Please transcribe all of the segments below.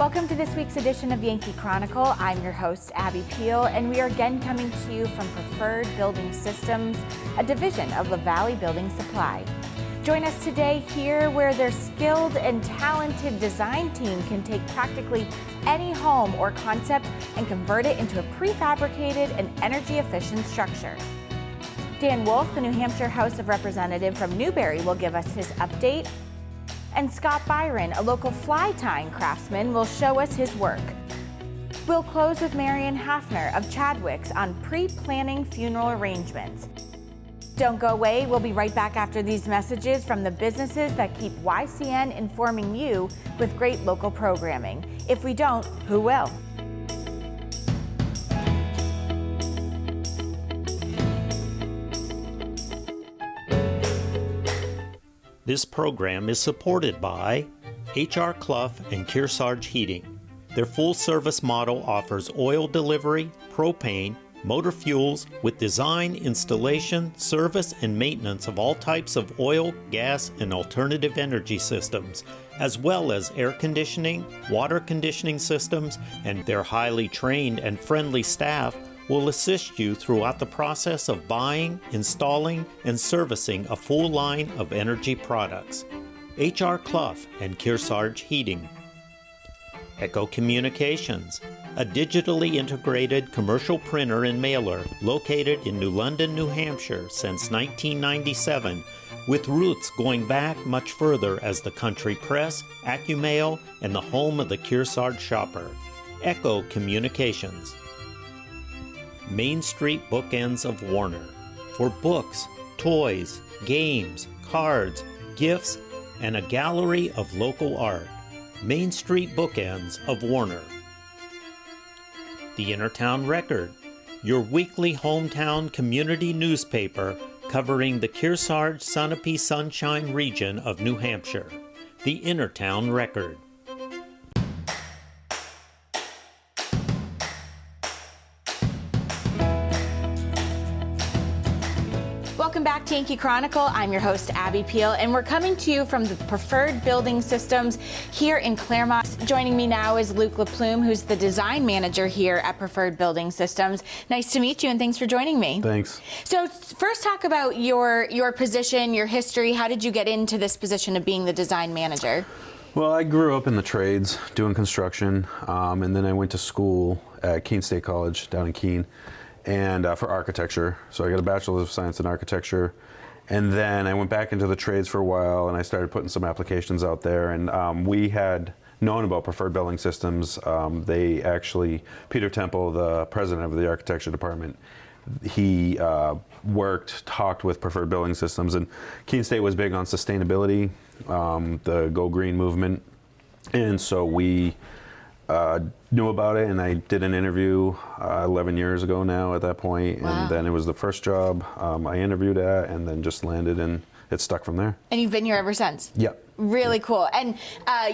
Welcome to this week's edition of Yankee Chronicle. I'm your host, Abby Peel, and we are again coming to you from Preferred Building Systems, a division of LaValley Building Supply. Join us today here where their skilled and talented design team can take practically any home or concept and convert it into a prefabricated and energy-efficient structure. Dan Wolf, the New Hampshire House of Representative from Newbury, will give us his update. And Scott Biron, a local fly-tying craftsman, will show us his work. We'll close with Marion Hafner of Chadwick's on pre-planning funeral arrangements. Don't go away, we'll be right back after these messages from the businesses that keep YCN informing you with great local programming. If we don't, who will? This program is supported by H.R. Clough and Kearsarge Heating. Their full-service model offers oil delivery, propane, motor fuels with design, installation, service, and maintenance of all types of oil, gas, and alternative energy systems, as well as air conditioning, water conditioning systems, and their highly trained and friendly staff will assist you throughout the process of buying, installing, and servicing a full line of energy products. H.R. Clough and Kearsarge Heating. Echo Communications, a digitally integrated commercial printer and mailer located in New London, New Hampshire since 1997, with roots going back much further as the country press, AccuMail, and the home of the Kearsarge shopper. Echo Communications. Main Street Bookends of Warner, for books, toys, games, cards, gifts, and a gallery of local art. Main Street Bookends of Warner. The Innertown Record, your weekly hometown community newspaper covering the Kearsarge Sunapee Sunshine region of New Hampshire. The Innertown Record. Welcome back to Yankee Chronicle. I'm your host, Abby Peel, and we're coming to you from the Preferred Building Systems here in Claremont. Joining me now is Luke LaPlume, who's the design manager here at Preferred Building Systems. Nice to meet you, and thanks for joining me. Thanks. So first, talk about your position, your history. How did you get into this position of being the design manager? Well, I grew up in the trades doing construction, and then I went to school at Keene State College down in Keene. And for architecture. So I got a Bachelor's of Science in Architecture. And then I went back into the trades for a while and I started putting some applications out there. And we had known about Preferred Building Systems. They actually, Peter Temple, the president of the architecture department, he talked with Preferred Building Systems. And Keene State was big on sustainability, the Go Green movement. And so we knew about it, and I did an interview 11 years ago now at that point. Wow. And then it was the first job I interviewed at, and then just landed, and it stuck from there. And you've been here ever since? Yep. Really cool. And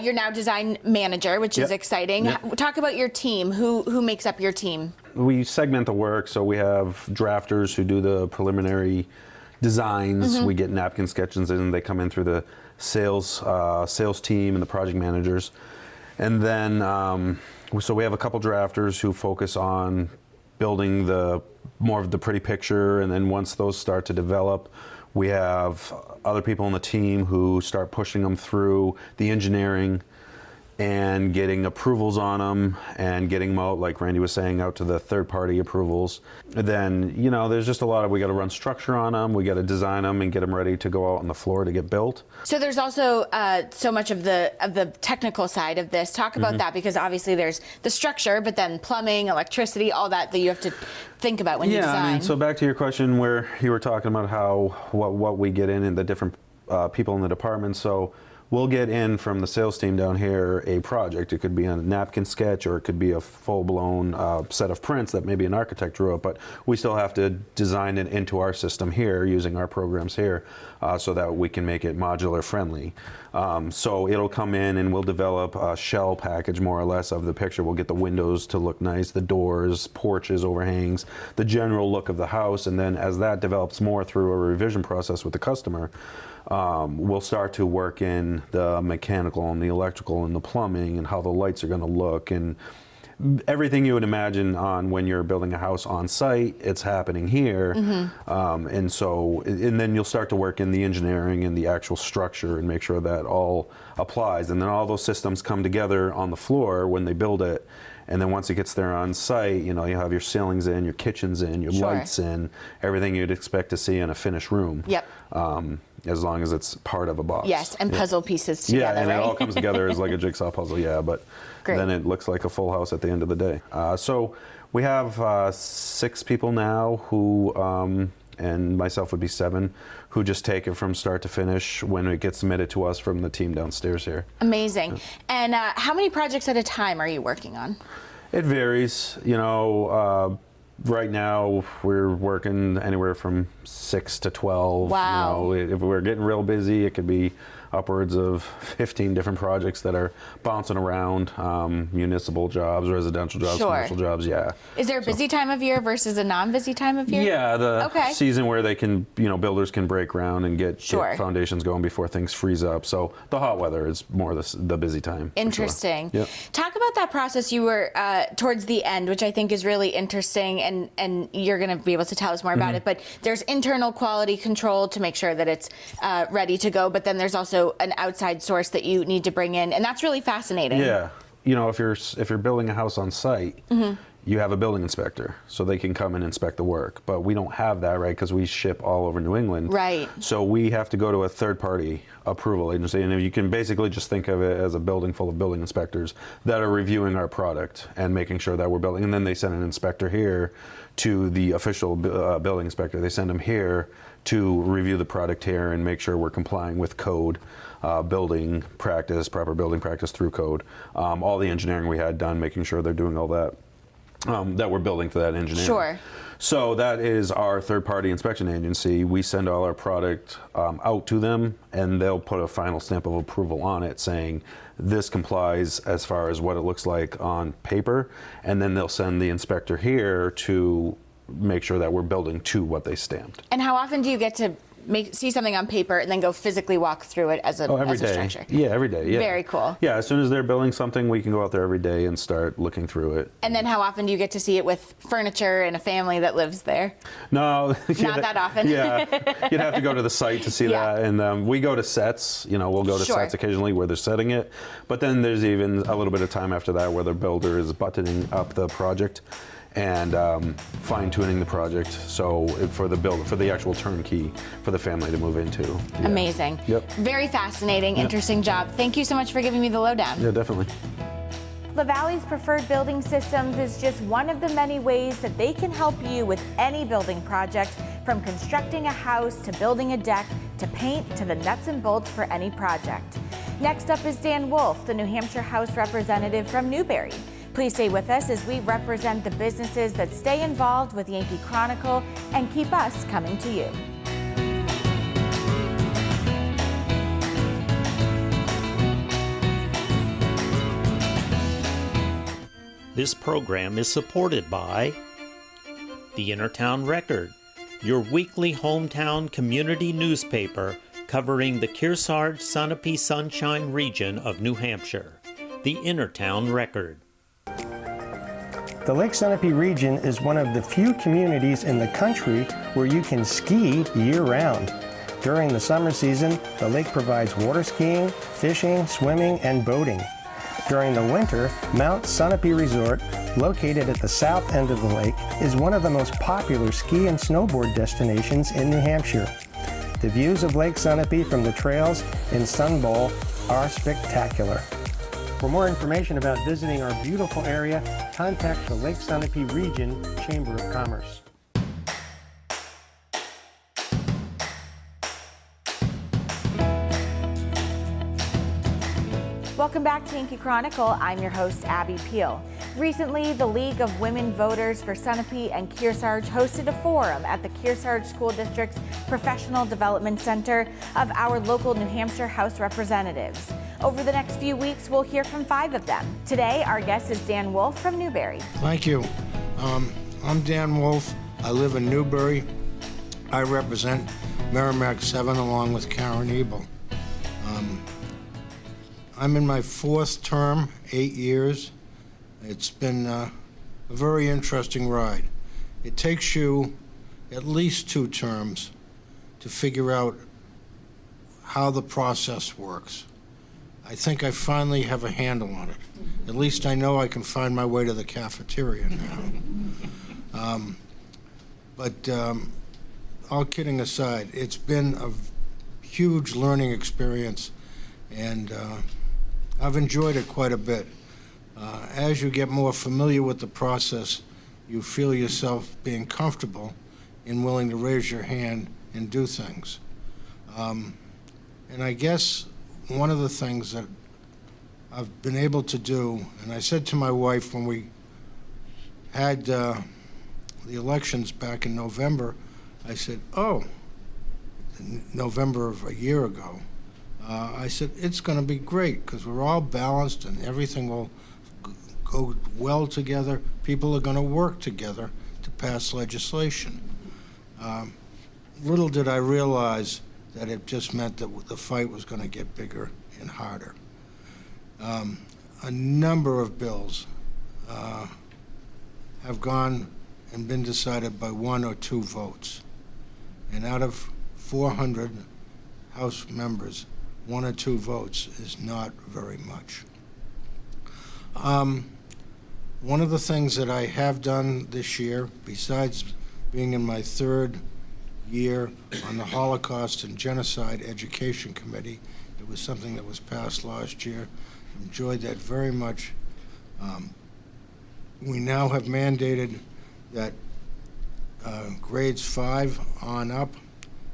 you're now design manager, which is exciting. Yep. Talk about your team. Who makes up your team? We segment the work, so we have drafters who do the preliminary designs. Mm-hmm. We get napkin sketches in, they come in through the sales team and the project managers. And then, so we have a couple drafters who focus on building more of the pretty picture, and then once those start to develop, we have other people on the team who start pushing them through the engineering and getting approvals on them and getting them out, like Randy was saying, out to the third-party approvals. And then, there's just a lot of, we got to run structure on them, we got to design them and get them ready to go out on the floor to get built. So there's also so much of the technical side of this. Talk about that, because obviously there's the structure, but then plumbing, electricity, all that you have to think about when you design. I mean, so back to your question where you were talking about what we get in and the different people in the department. So we'll get in from the sales team down here a project. It could be a napkin sketch, or it could be a full-blown set of prints that maybe an architect drew up, but we still have to design it into our system here using our programs here so that we can make it modular friendly. So it'll come in and we'll develop a shell package more or less of the picture. We'll get the windows to look nice, the doors, porches, overhangs, the general look of the house, and then as that develops more through a revision process with the customer, we'll start to work in the mechanical and the electrical and the plumbing and how the lights are going to look, and everything you would imagine on when you're building a house on site, it's happening here. And then you'll start to work in the engineering and the actual structure and make sure that all applies. And then all those systems come together on the floor when they build it. And then once it gets there on site, you have your ceilings in, your kitchens in, your lights in, everything you'd expect to see in a finished room. Yep. As long as it's part of a box. Yes, and puzzle pieces together, and right? it all comes together as like a jigsaw puzzle, but Great. Then it looks like a full house at the end of the day. So we have 6 people now who, and myself would be 7, who just take it from start to finish when it gets submitted to us from the team downstairs here. Amazing. Yeah. And how many projects at a time are you working on? It varies. Right now we're working anywhere from 6 to 12. Wow. If we're getting real busy, it could be upwards of 15 different projects that are bouncing around, municipal jobs, residential jobs, commercial jobs, Is there a busy time of year versus a non-busy time of year? Yeah, the season where they can, builders can break ground and get foundations going before things freeze up. So the hot weather is more the busy time. Interesting. Yep. Talk about that process you were towards the end, which I think is really interesting, and you're going to be able to tell us more about it. But there's internal quality control to make sure that it's ready to go, but then there's also an outside source that you need to bring in, and that's really fascinating. Yeah, if you're building a house on site, you have a building inspector, so they can come and inspect the work. But we don't have that, right? Because we ship all over New England. Right. So we have to go to a third-party approval agency, and you can basically just think of it as a building full of building inspectors that are reviewing our product and making sure that we're building. And then they send an inspector here to the official building inspector. They send them here to review the product here and make sure we're complying with code, building practice, proper building practice through code. All the engineering we had done, making sure they're doing all that, that we're building to that engineering. Sure. So that is our third-party inspection agency. We send all our product out to them, and they'll put a final stamp of approval on it saying this complies as far as what it looks like on paper, and then they'll send the inspector here to make sure that we're building to what they stamped. And how often do you get to see something on paper and then go physically walk through it as a structure? Yeah, every day. Yeah. Very cool. Yeah, as soon as they're building something, we can go out there every day and start looking through it. And then how often do you get to see it with furniture and a family that lives there? No. Not that often. Yeah, you'd have to go to the site to see that. And we go to sets, we'll go to sets occasionally where they're setting it. But then there's even a little bit of time after that where the builder is buttoning up the project and fine-tuning the project, so for the actual turnkey for the family to move into. Yeah. Amazing. Yep. Very fascinating, interesting job. Thank you so much for giving me the lowdown. Yeah, definitely. LaValley's Preferred Building Systems is just one of the many ways that they can help you with any building project, from constructing a house to building a deck to paint to the nuts and bolts for any project. Next up is Dan Wolf, the New Hampshire House representative from Newbury. Please stay with us as we represent the businesses that stay involved with Yankee Chronicle and keep us coming to you. This program is supported by the Innertown Record, your weekly hometown community newspaper covering the Kearsarge Sunapee Sunshine region of New Hampshire. The Innertown Record. The Lake Sunapee region is one of the few communities in the country where you can ski year-round. During the summer season, the lake provides water skiing, fishing, swimming, and boating. During the winter, Mount Sunapee Resort, located at the south end of the lake, is one of the most popular ski and snowboard destinations in New Hampshire. The views of Lake Sunapee from the trails in Sun Bowl are spectacular. For more information about visiting our beautiful area, contact the Lake Sunapee Region Chamber of Commerce. Welcome back to Yankee Chronicle. I'm your host, Abby Peel. Recently, the League of Women Voters for Sunapee and Kearsarge hosted a forum at the Kearsarge School District's Professional Development Center of our local New Hampshire House representatives. Over the next few weeks, we'll hear from 5 of them. Today, our guest is Dan Wolf from Newbury. Thank you. I'm Dan Wolf. I live in Newbury. I represent Merrimack 7 along with Karen Ebel. I'm in my 4th term, 8 years. It's been a very interesting ride. It takes you at least 2 terms to figure out how the process works. I think I finally have a handle on it. At least I know I can find my way to the cafeteria now. But all kidding aside, it's been a huge learning experience, and I've enjoyed it quite a bit. As you get more familiar with the process, you feel yourself being comfortable and willing to raise your hand and do things. And I guess one of the things that I've been able to do, and I said to my wife when we had the elections back in November, I said, oh, November of a year ago, I said, it's going to be great because we're all balanced and everything will go well together. People are going to work together to pass legislation. Little did I realize that it just meant that the fight was going to get bigger and harder. A number of bills have gone and been decided by 1 or 2 votes. And out of 400 House members, 1 or 2 votes is not very much. One of the things that I have done this year, besides being in my 3rd year on the Holocaust and Genocide Education Committee, it was something that was passed last year. Enjoyed that very much. We now have mandated that grades 5 on up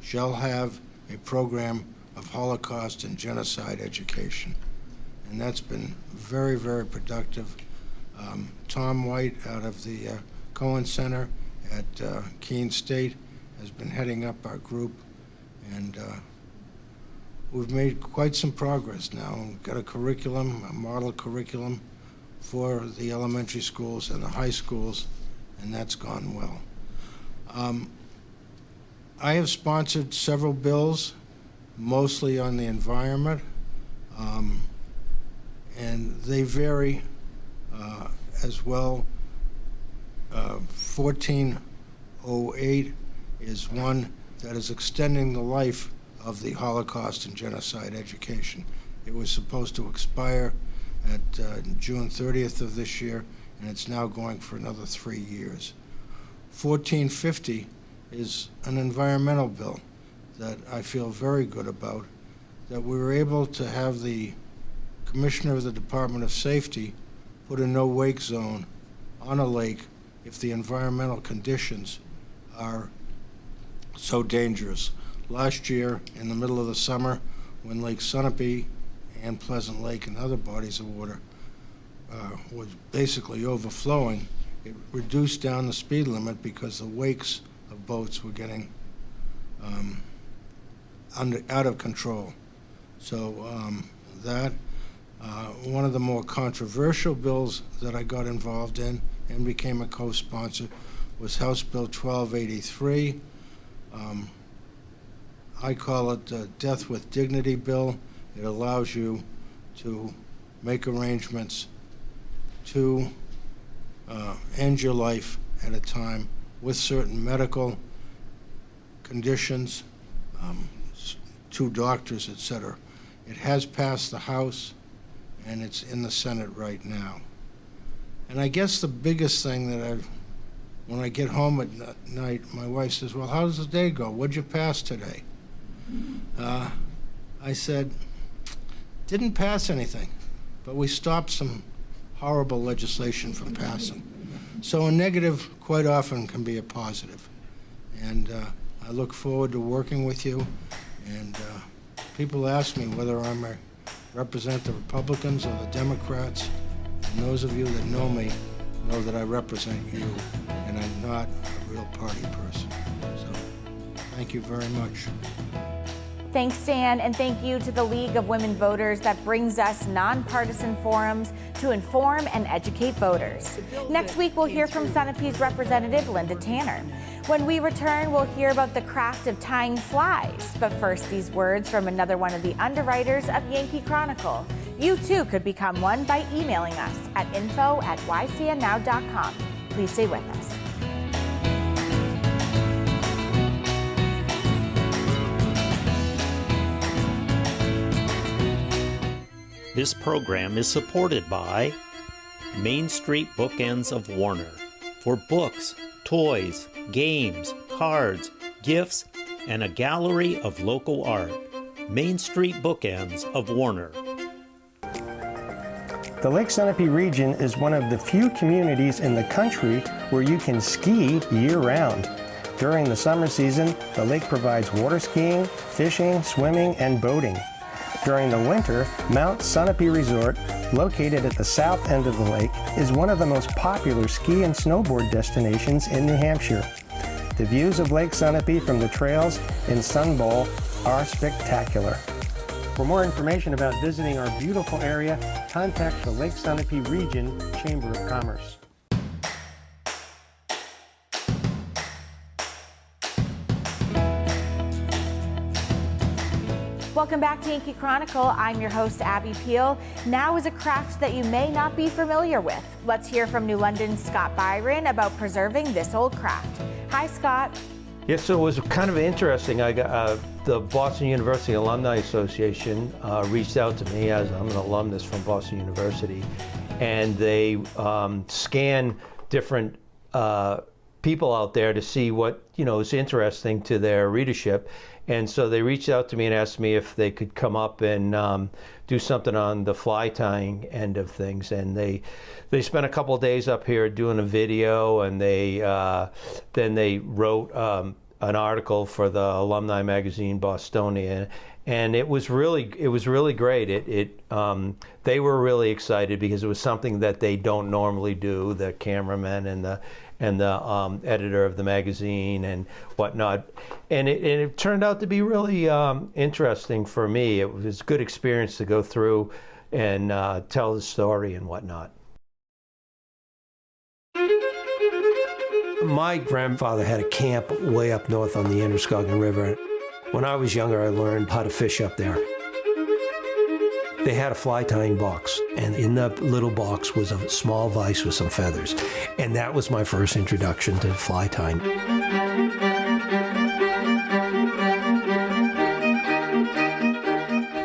shall have a program of Holocaust and Genocide education. And that's been very, very productive. Tom White out of the Cohen Center at Keene State has been heading up our group, and we've made quite some progress now. We've got a curriculum, a model curriculum for the elementary schools and the high schools, and that's gone well. I have sponsored several bills, mostly on the environment, and they vary as well. 1408 is one that is extending the life of the Holocaust and Genocide education. It was supposed to expire at June 30th of this year, and it's now going for another 3 years. 1450 is an environmental bill that I feel very good about, that we were able to have the Commissioner of the Department of Safety put a no-wake zone on a lake if the environmental conditions are so dangerous. Last year, in the middle of the summer, when Lake Sunapee and Pleasant Lake and other bodies of water was basically overflowing, it reduced down the speed limit because the wakes of boats were getting out of control. So one of the more controversial bills that I got involved in and became a co-sponsor was House Bill 1283. I call it the Death with Dignity bill. It allows you to make arrangements to end your life at a time with certain medical conditions, to doctors, etc. It has passed the House, and it's in the Senate right now. And I guess the biggest thing that when I get home at night, my wife says, well, how does the day go? What'd you pass today? I said, didn't pass anything, but we stopped some horrible legislation from passing. So a negative quite often can be a positive. And I look forward to working with you. And people ask me whether I represent the Republicans or the Democrats. And those of you that know me know that I represent you, and I'm not a real party person. So thank you very much. Thanks, Dan, and thank you to the League of Women Voters that brings us nonpartisan forums to inform and educate voters. Next week, we'll hear from Sunapee's representative, Linda Tanner. When we return, we'll hear about the craft of tying flies. But first, these words from another one of the underwriters of Yankee Chronicle. You too could become one by emailing us at info@ycnnow.com. Please stay with us. This program is supported by Main Street Bookends of Warner for books, toys, games, cards, gifts, and a gallery of local art. Main Street Bookends of Warner. The Lake Sunapee region is one of the few communities in the country where you can ski year-round. During the summer season, the lake provides water skiing, fishing, swimming, and boating. During the winter, Mount Sunapee Resort, located at the south end of the lake, is one of the most popular ski and snowboard destinations in New Hampshire. The views of Lake Sunapee from the trails in Sun Bowl are spectacular. For more information about visiting our beautiful area, contact the Lake Sunapee Region Chamber of Commerce. Welcome back to Yankee Chronicle. I'm your host, Abby Peel. Now is a craft that you may not be familiar with. Let's hear from New London's Scott Biron about preserving this old craft. Hi, Scott. Yeah, so it was kind of interesting. I got the Boston University Alumni Association reached out to me, as I'm an alumnus from Boston University, and they scan different people out there to see what is interesting to their readership. And so they reached out to me and asked me if they could come up and do something on the fly tying end of things. And they spent a couple of days up here doing a video, and then they wrote an article for the alumni magazine Bostonian, and it was really great. They were really excited because it was something that they don't normally do. The cameraman and the editor of the magazine and whatnot, and it turned out to be really interesting for me. It was a good experience to go through and tell the story and whatnot. My grandfather had a camp way up north on the Androscoggin River. When I was younger, I learned how to fish up there. They had a fly tying box, and in the little box was a small vise with some feathers. And that was my first introduction to fly tying.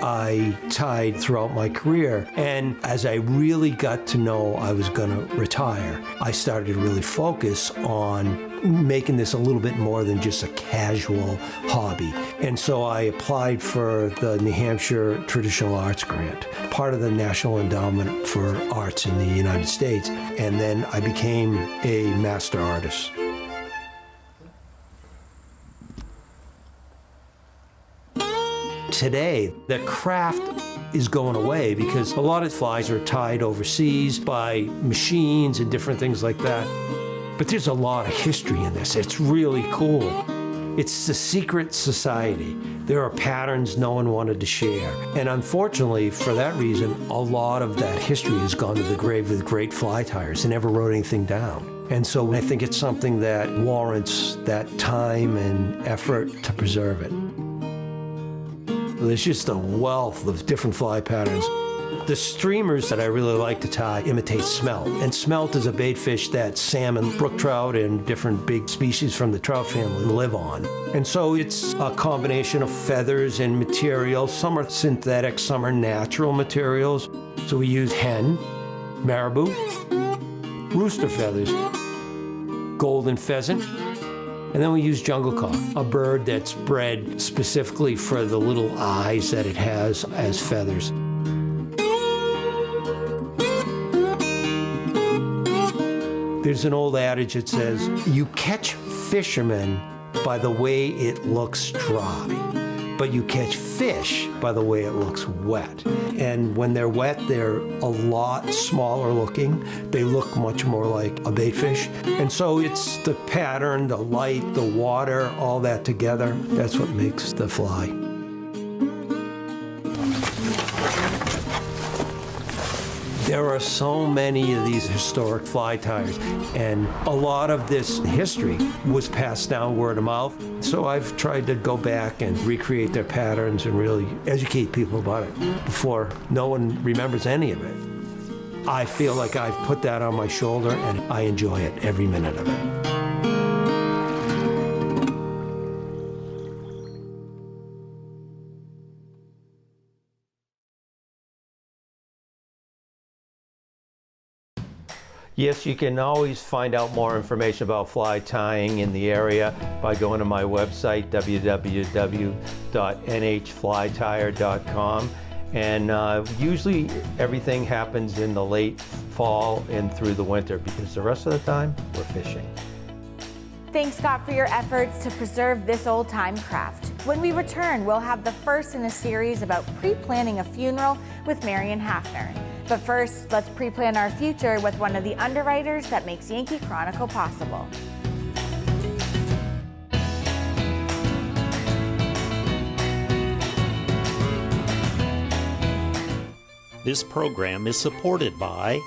I tied throughout my career, and as I really got to know I was going to retire, I started to really focus on making this a little bit more than just a casual hobby. And so I applied for the New Hampshire Traditional Arts Grant, part of the National Endowment for Arts in the United States, and then I became a master artist. Today, the craft is going away because a lot of flies are tied overseas by machines and different things like that. But there's a lot of history in this. It's really cool. It's the secret society. There are patterns no one wanted to share. And unfortunately, for that reason, a lot of that history has gone to the grave with great fly tyers. They never wrote anything down. And so I think it's something that warrants that time and effort to preserve it. There's just a wealth of different fly patterns. The streamers that I really like to tie imitate smelt. And smelt is a bait fish that salmon, brook trout, and different big species from the trout family live on. And so it's a combination of feathers and materials. Some are synthetic, some are natural materials. So we use hen, marabou, rooster feathers, golden pheasant, and then we use jungle cock, a bird that's bred specifically for the little eyes that it has as feathers. There's an old adage that says, you catch fishermen by the way it looks dry, but you catch fish by the way it looks wet. And when they're wet, they're a lot smaller looking. They look much more like a bait fish. And so it's the pattern, the light, the water, all that together. That's what makes the fly. There are so many of these historic fly tyers, and a lot of this history was passed down word of mouth. So I've tried to go back and recreate their patterns and really educate people about it before no one remembers any of it. I feel like I've put that on my shoulder, and I enjoy it, every minute of it. Yes, you can always find out more information about fly tying in the area by going to my website, www.nhflytyer.com. And usually everything happens in the late fall and through the winter, because the rest of the time we're fishing. Thanks, Scott, for your efforts to preserve this old-time craft. When we return, we'll have the first in a series about pre-planning a funeral with Marion Hafner. But first, let's pre-plan our future with one of the underwriters that makes Yankee Chronicle possible. This program is supported by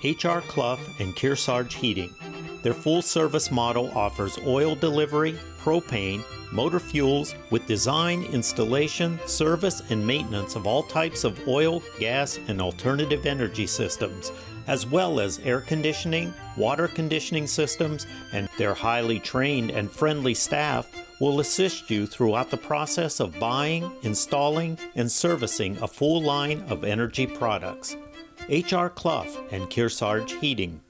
H.R. Clough and Kearsarge Heating. Their full-service model offers oil delivery, propane, motor fuels with design, installation, service, and maintenance of all types of oil, gas, and alternative energy systems, as well as air conditioning, water conditioning systems, and their highly trained and friendly staff will assist you throughout the process of buying, installing, and servicing a full line of energy products. H.R. Clough and Kearsarge Heating.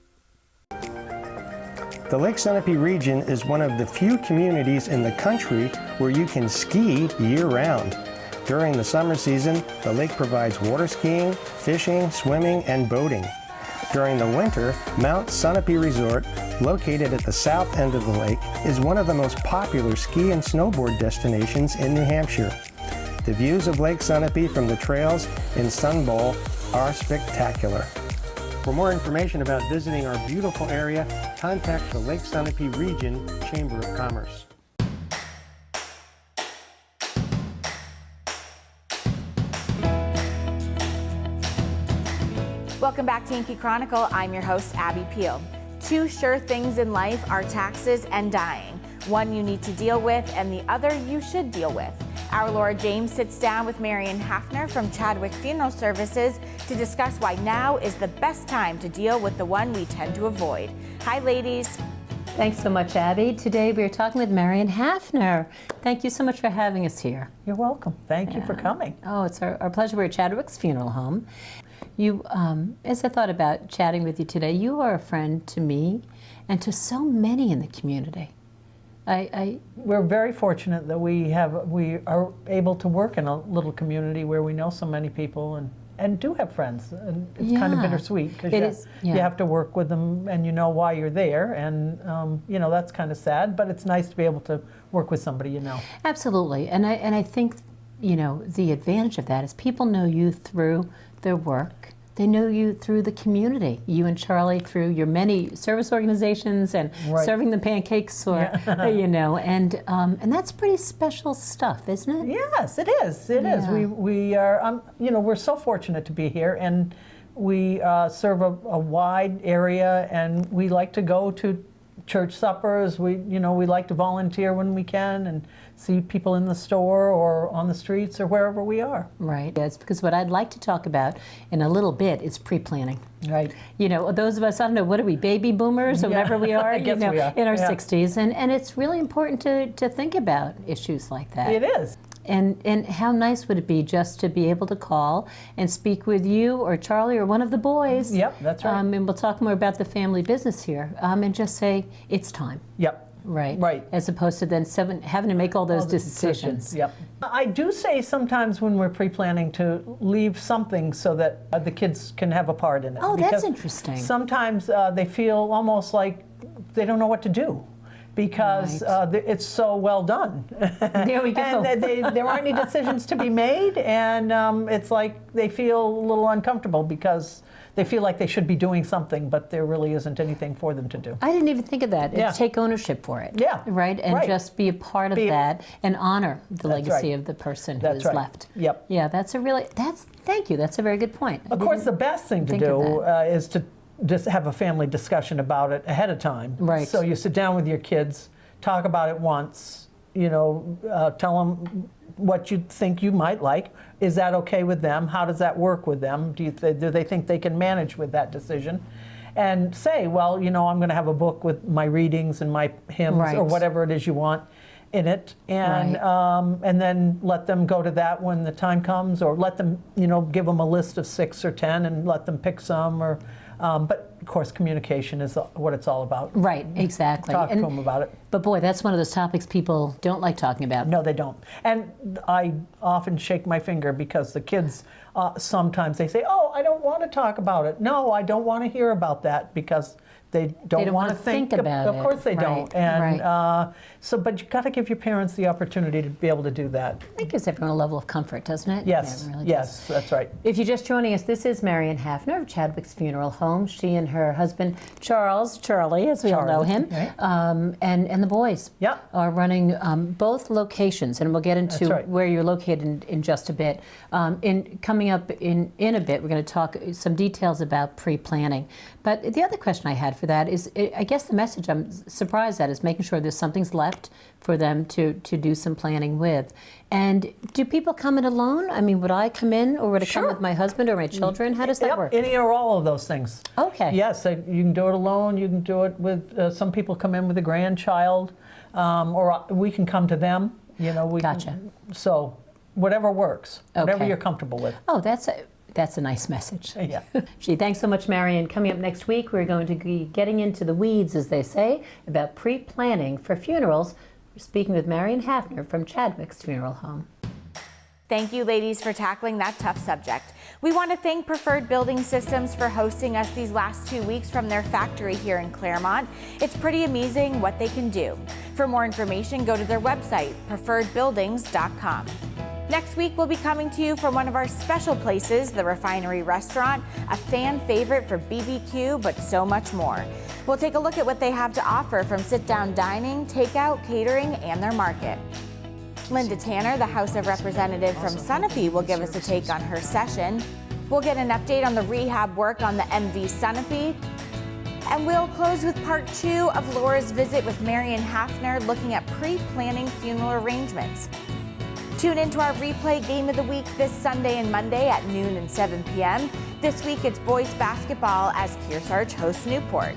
The Lake Sunapee region is one of the few communities in the country where you can ski year-round. During the summer season, the lake provides water skiing, fishing, swimming, and boating. During the winter, Mount Sunapee Resort, located at the south end of the lake, is one of the most popular ski and snowboard destinations in New Hampshire. The views of Lake Sunapee from the trails in Sun Bowl are spectacular. For more information about visiting our beautiful area, contact the Lake Sunapee Region Chamber of Commerce. Welcome back to Yankee Chronicle. I'm your host, Abby Peel. Two sure things in life are taxes and dying. One you need to deal with, and the other you should deal with. Our Laura James sits down with Marion Hafner from Chadwick Funeral Services to discuss why now is the best time to deal with the one we tend to avoid. Hi, ladies. Thanks so much, Abby. Today we are talking with Marion Hafner. Thank you so much for having us here. You're welcome. Thank you for coming. Oh, it's our pleasure. We're at Chadwick's Funeral Home. You, as I thought about chatting with you today, you are a friend to me and to so many in the community. We're very fortunate that we are able to work in a little community where we know so many people and do have friends. And it's kind of bittersweet because you have to work with them and you know why you're there, and that's kind of sad. But it's nice to be able to work with somebody you know. Absolutely, and I think the advantage of that is people know you through their work. They know you through the community. You and Charlie through your many service organizations and serving the pancakes, and that's pretty special stuff, isn't it? Yes, it is. It is. We are. We're so fortunate to be here, and we serve a wide area, and we like to go to church suppers. We like to volunteer when we can and see people in the store or on the streets or wherever we are. Right. That's because what I'd like to talk about in a little bit is pre-planning. Right. Those of us, I don't know, what are we, baby boomers or whatever we are, I guess we are. In our 60s. And it's really important to think about issues like that. It is. And how nice would it be just to be able to call and speak with you or Charlie or one of the boys. Yep, that's right. And we'll talk more about the family business here and just say, it's time. Yep. Right. As opposed to then having to make all those decisions. Yep. I do say sometimes when we're pre-planning to leave something so that the kids can have a part in it. Oh, that's interesting. Sometimes they feel almost like they don't know what to do, because it's so well done. There we go. And there aren't any decisions to be made, and it's like they feel a little uncomfortable because they feel like they should be doing something, but there really isn't anything for them to do. I didn't even think of that. Yeah. Take ownership for it. Yeah. Right? And just be a part of that and honor the legacy right. of the person That's who's right. left. Yep. Yeah, thank you. That's a very good point. Of course, the best thing to think of do is to just have a family discussion about it ahead of time. Right. So you sit down with your kids, talk about it once, tell them what you think you might like. Is that okay with them? How does that work with them? Do they think they can manage with that decision? And say, well, I'm going to have a book with my readings and my hymns or whatever it is you want in it, and and then let them go to that when the time comes, or let them, give them a list of 6 or 10 and let them pick some, or but of course communication is what it's all about. Right, exactly. Talk to them about it. But boy, that's one of those topics people don't like talking about. No, they don't. And I often shake my finger because the kids sometimes they say, "Oh, I don't want to talk about it." No, I don't want to hear about that, because they don't want to think about it. Of course they don't. And but you got to give your parents the opportunity to be able to do that. It gives everyone a level of comfort, doesn't it? Yes, Yeah, it really yes, does. that's right. If you're just joining us, this is Marion Hafner of Chadwick's Funeral Home. She and her husband, Charlie, as we all know him, right. and the boys are running both locations. And we'll get into where you're located in just a bit. Coming up in a bit, we're going to talk some details about pre-planning. But the other question I had for that is, I guess the message I'm surprised at is making sure there's something's left for them to do some planning with. And do people come in alone? I mean, would I come in, or would I come with my husband or my children? How does that work? Any or all of those things. Okay. Yes, you can do it alone. You can do it with, some people come in with a grandchild, or we can come to them. Gotcha. So whatever works, whatever you're comfortable with. Oh, that's a nice message. Yeah. Gee, thanks so much, Marion. Coming up next week, we're going to be getting into the weeds, as they say, about pre-planning for funerals. We're speaking with Marion Hafner from Chadwick's Funeral Home. Thank you, ladies, for tackling that tough subject. We want to thank Preferred Building Systems for hosting us these last 2 weeks from their factory here in Claremont. It's pretty amazing what they can do. For more information, go to their website, preferredbuildings.com. Next week, we'll be coming to you from one of our special places, the Refinery Restaurant, a fan favorite for BBQ, but so much more. We'll take a look at what they have to offer, from sit-down dining, takeout, catering, and their market. Linda Tanner, the House of Representative from Sunapee, will give us a take on her session. We'll get an update on the rehab work on the MV Sunapee. And we'll close with part 2 of Laura's visit with Marion Hafner, looking at pre-planning funeral arrangements. Tune into our replay Game of the Week this Sunday and Monday at noon and 7 p.m. This week it's boys basketball as Kearsarge hosts Newport.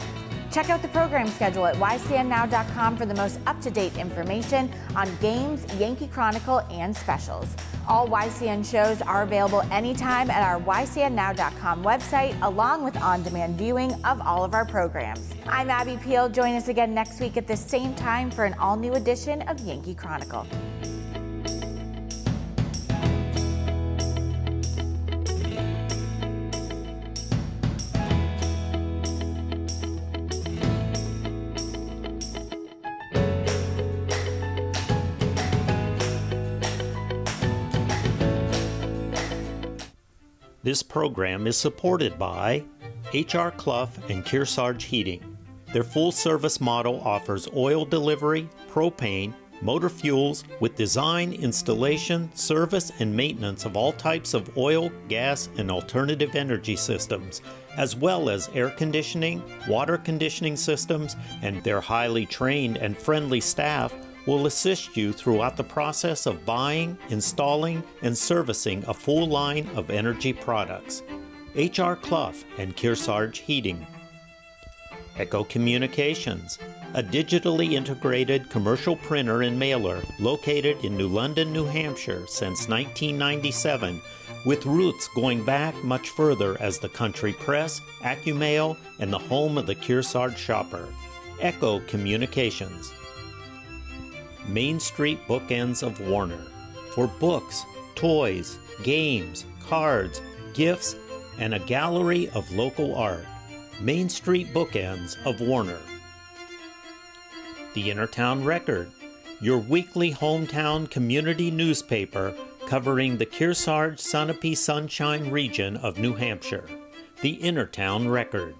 Check out the program schedule at ycnnow.com for the most up-to-date information on games, Yankee Chronicle, and specials. All YCN shows are available anytime at our ycnnow.com website, along with on-demand viewing of all of our programs. I'm Abby Peel. Join us again next week at the same time for an all-new edition of Yankee Chronicle. This program is supported by H.R. Clough and Kearsarge Heating. Their full-service model offers oil delivery, propane, motor fuels with design, installation, service, and maintenance of all types of oil, gas, and alternative energy systems, as well as air conditioning, water conditioning systems, and their highly trained and friendly staff will assist you throughout the process of buying, installing, and servicing a full line of energy products. H.R. Clough and Kearsarge Heating. Echo Communications, a digitally integrated commercial printer and mailer located in New London, New Hampshire since 1997, with roots going back much further as the country press, AccuMail, and the home of the Kearsarge shopper. Echo Communications. Main Street Bookends of Warner, for books, toys, games, cards, gifts, and a gallery of local art. Main Street Bookends of Warner. The Innertown Record, your weekly hometown community newspaper covering the Kearsarge Sunapee Sunshine region of New Hampshire. the Innertown Record.